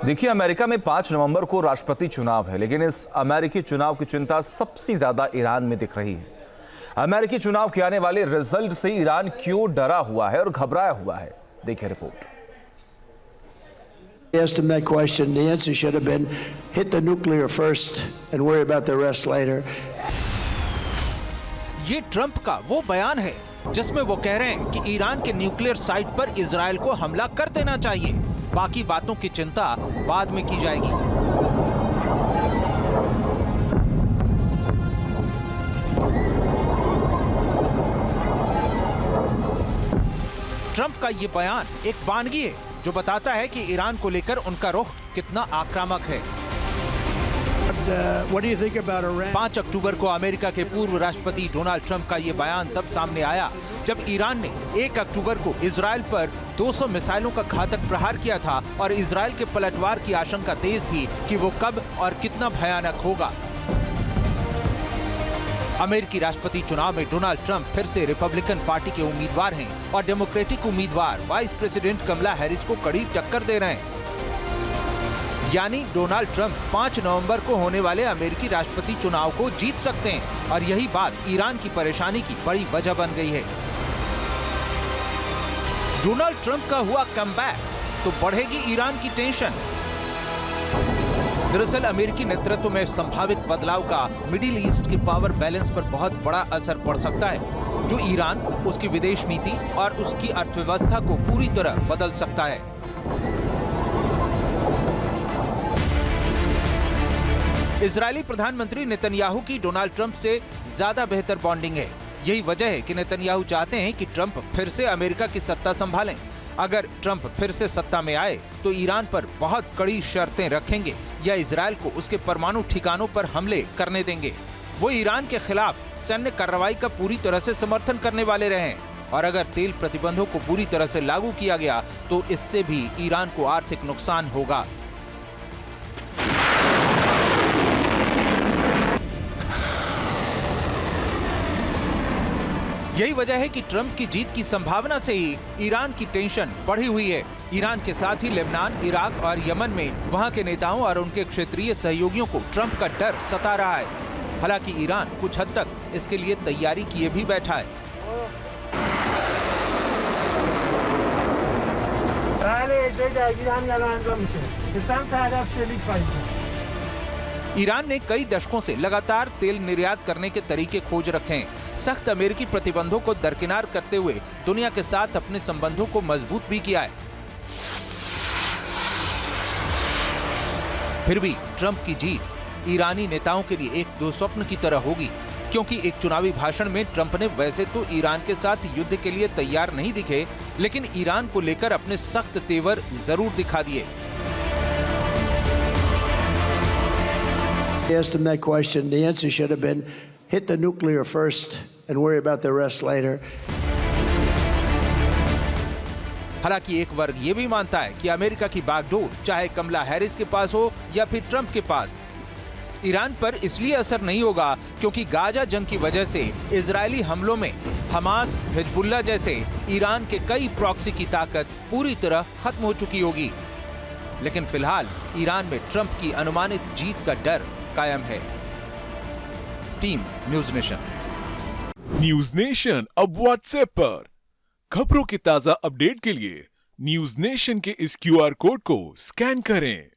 देखिए, अमेरिका में 5 नवंबर को राष्ट्रपति चुनाव है, लेकिन इस अमेरिकी चुनाव की चिंता सबसे ज्यादा ईरान में दिख रही है। अमेरिकी चुनाव के आने वाले रिजल्ट से ईरान क्यों डरा हुआ है और घबराया हुआ है, देखिए report. Asked him that question. The answer should have been hit the nuclear first and worry about the rest later. ये ट्रंप का वो बयान है जिसमें वो कह रहे हैं कि ईरान के न्यूक्लियर साइट पर इजराइल को हमला कर देना चाहिए, बाकी बातों की चिंता बाद में की जाएगी। ट्रंप का ये बयान एक वानगी है जो बताता है कि ईरान को लेकर उनका रुख कितना आक्रामक है। What do you think about Iran? 5 अक्टूबर को अमेरिका के पूर्व राष्ट्रपति डोनाल्ड ट्रंप का ये बयान तब सामने आया जब ईरान ने 1 अक्टूबर को इजराइल पर 200 मिसाइलों का घातक प्रहार किया था और इजराइल के पलटवार की आशंका तेज थी कि वो कब और कितना भयानक होगा। अमेरिकी राष्ट्रपति चुनाव में डोनाल्ड ट्रंप फिर से रिपब्लिकन पार्टी के उम्मीदवार हैं और डेमोक्रेटिक उम्मीदवार वाइस प्रेसिडेंट कमला हैरिस को कड़ी टक्कर दे रहे हैं। यानी डोनाल्ड ट्रंप 5 नवंबर को होने वाले अमेरिकी राष्ट्रपति चुनाव को जीत सकते हैं और यही बात ईरान की परेशानी की बड़ी वजह बन गई है। डोनाल्ड ट्रंप का हुआ कमबैक तो बढ़ेगी ईरान की टेंशन। दरअसल अमेरिकी नेतृत्व में संभावित बदलाव का मिडिल ईस्ट के पावर बैलेंस पर बहुत बड़ा असर पड़ सकता है, जो ईरान, उसकी विदेश नीति और उसकी अर्थव्यवस्था को पूरी तरह बदल सकता है। इजरायली प्रधानमंत्री नेतन्याहू की डोनाल्ड ट्रंप से ज्यादा बेहतर बॉन्डिंग है। यही वजह है कि नेतन्याहू चाहते हैं कि ट्रंप फिर से अमेरिका की सत्ता संभालें। अगर ट्रंप फिर से सत्ता में आए तो ईरान पर बहुत कड़ी शर्तें रखेंगे या इजरायल को उसके परमाणु ठिकानों पर हमले करने देंगे। वो ईरान के खिलाफ सैन्य कार्रवाई का पूरी तरह से समर्थन करने वाले रहे हैं और अगर तेल प्रतिबंधों को पूरी तरह से लागू किया गया तो इससे भी ईरान को आर्थिक नुकसान होगा। यही वजह है कि ट्रंप की जीत की संभावना से ही ईरान की टेंशन बढ़ी हुई है। ईरान के साथ ही लेबनान, इराक और यमन में वहां के नेताओं और उनके क्षेत्रीय सहयोगियों को ट्रंप का डर सता रहा है। हालांकि ईरान कुछ हद तक इसके लिए तैयारी किए भी बैठा है। ईरान ने कई दशकों से लगातार तेल निर्यात करने के तरीके खोज रखे हैं। सख्त अमेरिकी प्रतिबंधों को दरकिनार करते हुए दुनिया के साथ अपने संबंधों को मजबूत भी किया है। फिर भी ट्रंप की जीत ईरानी नेताओं के लिए एक दुस्वप्न की तरह होगी, क्योंकि एक चुनावी भाषण में ट्रंप ने वैसे तो ईरान के साथ युद्ध के लिए तैयार नहीं दिखे, लेकिन ईरान को लेकर अपने सख्त तेवर जरूर दिखा दिए। Asked him that question. The answer should have been hit the nuclear first and worry about the rest later. हालांकि एक वर्ग ये भी मानता है कि अमेरिका की बागडोर चाहे कमला हैरिस के पास हो या फिर ट्रंप के पास, ईरान पर इसलिए असर नहीं होगा क्योंकि गाजा जंग की वजह से इजरायली हमलों में हमास, हिजबुल्लाह जैसे ईरान के कई प्रॉक्सी की ताकत पूरी तरह खत्म हो चुकी होगी। लेकिन फिलहाल ईरान में ट्रंप की अनुमानित जीत का डर कायम है। Team news nation. News nation अब व्हाट्सएप पर खबरों के ताजा अपडेट के लिए न्यूज़ नेशन के इस QR कोड को स्कैन करें।